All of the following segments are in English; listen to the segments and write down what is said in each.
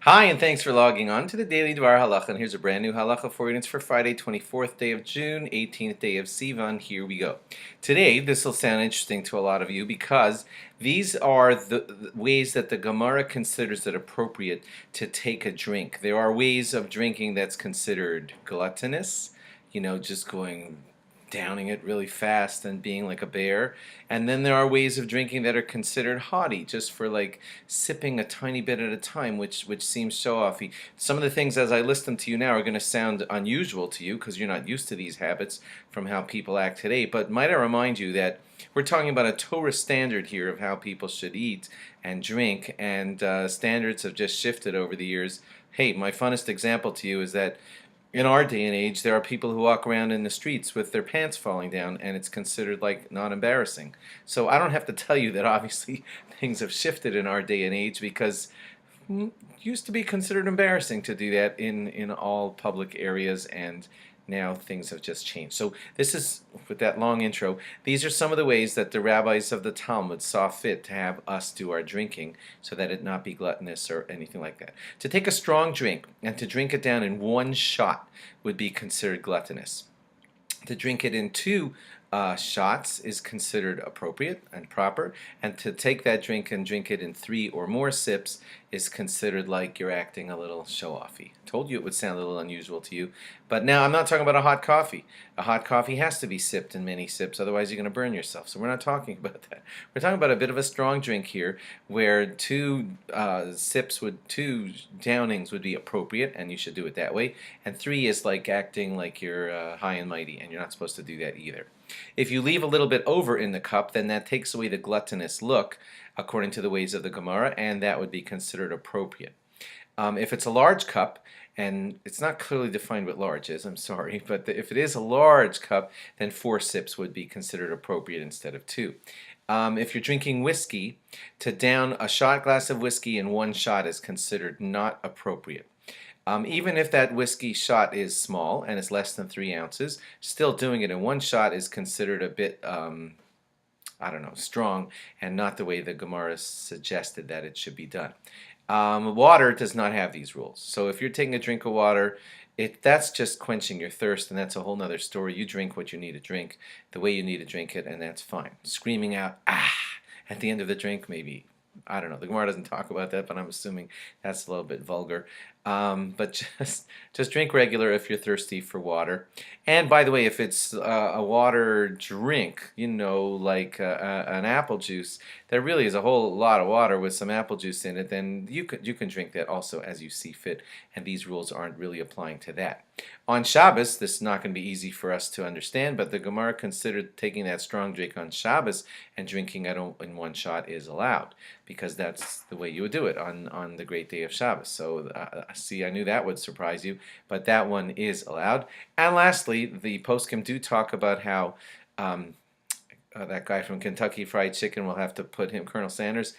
Hi, and thanks for logging on to the Daily Dvar Halacha. And here's a brand new halacha for you. And it's for Friday, 24th day of June, 18th day of Sivan. Here we go. Today, this will sound interesting to a lot of you because these are the ways that the Gemara considers it appropriate to take a drink. There are ways of drinking that's considered gluttonous, just downing it really fast and being like a bear. And then there are ways of drinking that are considered haughty, just for like sipping a tiny bit at a time, which seems show-offy. Some of the things as I list them to you now are going to sound unusual to you because you're not used to these habits from how people act today. But might I remind you that we're talking about a Torah standard here of how people should eat and drink, and standards have just shifted over the years. Hey, my funnest example to you is that in our day and age, there are people who walk around in the streets with their pants falling down, and it's considered like not embarrassing. So I don't have to tell you that obviously things have shifted in our day and age because it used to be considered embarrassing to do that in all public areas, and now things have just changed. So this is, with that long intro, these are some of the ways that the rabbis of the Talmud saw fit to have us do our drinking so that it not be gluttonous or anything like that. To take a strong drink and to drink it down in one shot would be considered gluttonous. To drink it in two shots is considered appropriate and proper, and to take that drink and drink it in 3 or more sips is considered like you're acting a little show-offy. Told you it would sound a little unusual to you, but now I'm not talking about a hot coffee. A hot coffee has to be sipped in many sips, otherwise you're going to burn yourself, so we're not talking about that. We're talking about a bit of a strong drink here, where two downings would be appropriate, and you should do it that way, and 3 is like acting like you're high and mighty, and you're not supposed to do that either. If you leave a little bit over in the cup, then that takes away the gluttonous look, according to the ways of the Gemara, and that would be considered appropriate. If it's a large cup, and it's not clearly defined what large is, I'm sorry, but if it is a large cup, then 4 sips would be considered appropriate instead of 2. If you're drinking whiskey, to down a shot glass of whiskey in 1 shot is considered not appropriate. Even if that whiskey shot is small and it's less than 3 ounces, still doing it in 1 shot is considered a bit, strong, and not the way the Gemara suggested that it should be done. Water does not have these rules. So if you're taking a drink of water, that's just quenching your thirst, and that's a whole nother story. You drink what you need to drink, the way you need to drink it, and that's fine. Screaming out, ah, at the end of the drink, maybe. I don't know. The Gemara doesn't talk about that, but I'm assuming that's a little bit vulgar. But just drink regular if you're thirsty for water. And by the way, if it's a water drink, like an apple juice, there really is a whole lot of water with some apple juice in it, then you can drink that also as you see fit, and these rules aren't really applying to that. On Shabbos, this is not going to be easy for us to understand, but the Gemara considered taking that strong drink on Shabbos and drinking it in 1 shot is allowed, because that's the way you would do it on the great day of Shabbos. So see, I knew that would surprise you, but that one is allowed. And lastly, the poskim do talk about how that guy from Kentucky Fried Chicken will have to put him, Colonel Sanders,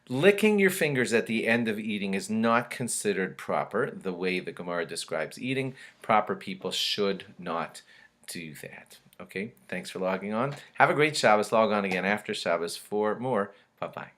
licking your fingers at the end of eating is not considered proper, the way the Gemara describes eating. Proper people should not do that. Okay, thanks for logging on. Have a great Shabbos. Log on again after Shabbos for more. Bye-bye.